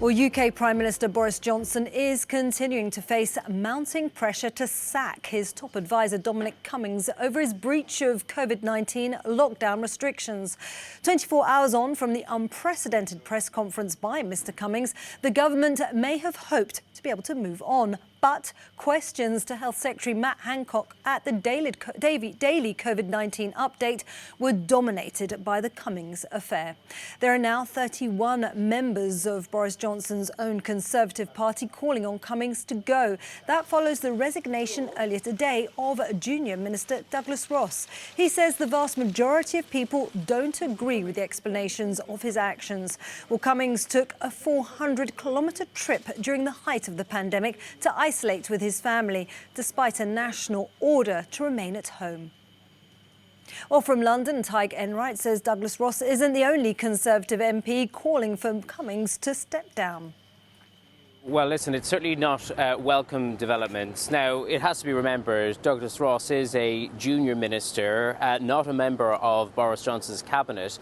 Well, UK Prime Minister Boris Johnson is continuing to face mounting pressure to sack his top advisor Dominic Cummings over his breach of COVID-19 lockdown restrictions. 24 hours on from the unprecedented press conference by Mr. Cummings, the government may have hoped to be able to move on. But questions to Health Secretary Matt Hancock at the daily COVID-19 update were dominated by the Cummings affair. There are now 31 members of Boris Johnson's own Conservative Party calling on Cummings to go. That follows the resignation earlier today of Junior Minister Douglas Ross. He says the vast majority of people don't agree with the explanations of his actions. Well, Cummings took a 400-kilometre trip during the height of the pandemic to isolate with his family, despite a national order to remain at home. Well, from London, Tig Enright says Douglas Ross isn't the only Conservative MP calling for Cummings to step down. Well, listen, it's certainly not welcome developments. Now, it has to be remembered, Douglas Ross is a junior minister, not a member of Boris Johnson's cabinet,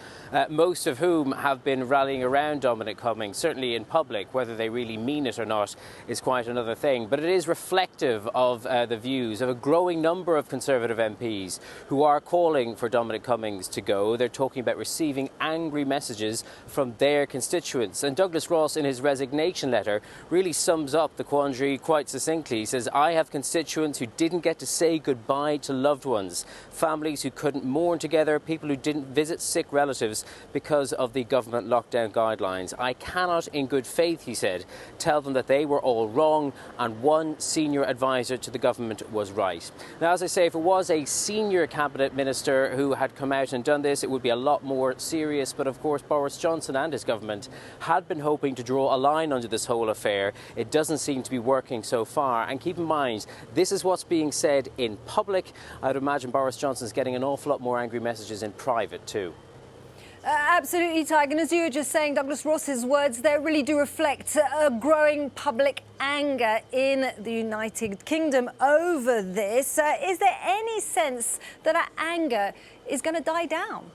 most of whom have been rallying around Dominic Cummings, certainly in public. Whether they really mean it or not is quite another thing. But it is reflective of the views of a growing number of Conservative MPs who are calling for Dominic Cummings to go. They're talking about receiving angry messages from their constituents. And Douglas Ross, in his resignation letter, really sums up the quandary quite succinctly. He says, I have constituents who didn't get to say goodbye to loved ones, families who couldn't mourn together, people who didn't visit sick relatives because of the government lockdown guidelines. I cannot, in good faith, he said, tell them that they were all wrong and one senior advisor to the government was right. Now, as I say, if it was a senior cabinet minister who had come out and done this, it would be a lot more serious. But of course, Boris Johnson and his government had been hoping to draw a line under this whole affair. It doesn't seem to be working so far. And keep in mind, this is what's being said in public. I'd imagine Boris Johnson's getting an awful lot more angry messages in private too. Absolutely, Tig. And as you were just saying, Douglas Ross's words there really do reflect a growing public anger in the United Kingdom over this. Is there any sense that our anger is going to die down?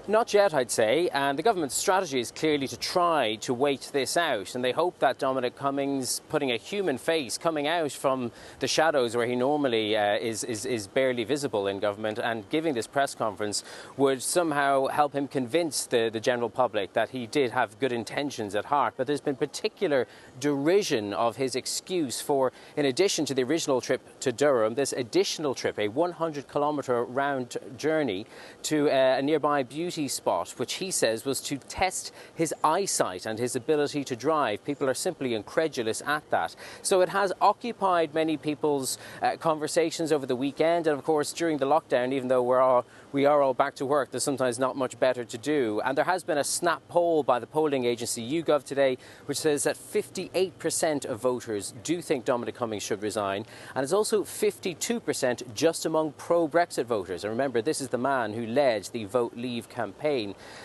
Not yet, I'd say, and the government's strategy is clearly to try to wait this out, and they hope that Dominic Cummings, putting a human face, coming out from the shadows where he normally is barely visible in government, and giving this press conference would somehow help him convince the general public that he did have good intentions at heart. But there's been particular derision of his excuse for, in addition to the original trip to Durham, this additional trip, a 100-kilometre round journey to a nearby beauty spot, which he says was to test his eyesight and his ability to drive. People are simply incredulous at that. So it has occupied many people's conversations over the weekend, and of course during the lockdown, even though we are all back to work, there's sometimes not much better to do. And there has been a snap poll by the polling agency YouGov today, which says that 58% of voters do think Dominic Cummings should resign, and it's also 52% just among pro-Brexit voters. And remember, this is the man who led the Vote Leave campaign.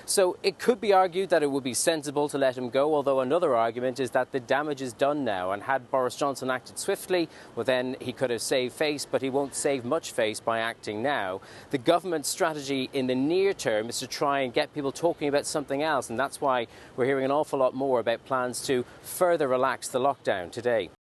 So it could be argued that it would be sensible to let him go, although another argument is that the damage is done now, and had Boris Johnson acted swiftly, well then he could have saved face, but he won't save much face by acting now. The government's strategy in the near term is to try and get people talking about something else, and that's why we're hearing an awful lot more about plans to further relax the lockdown today.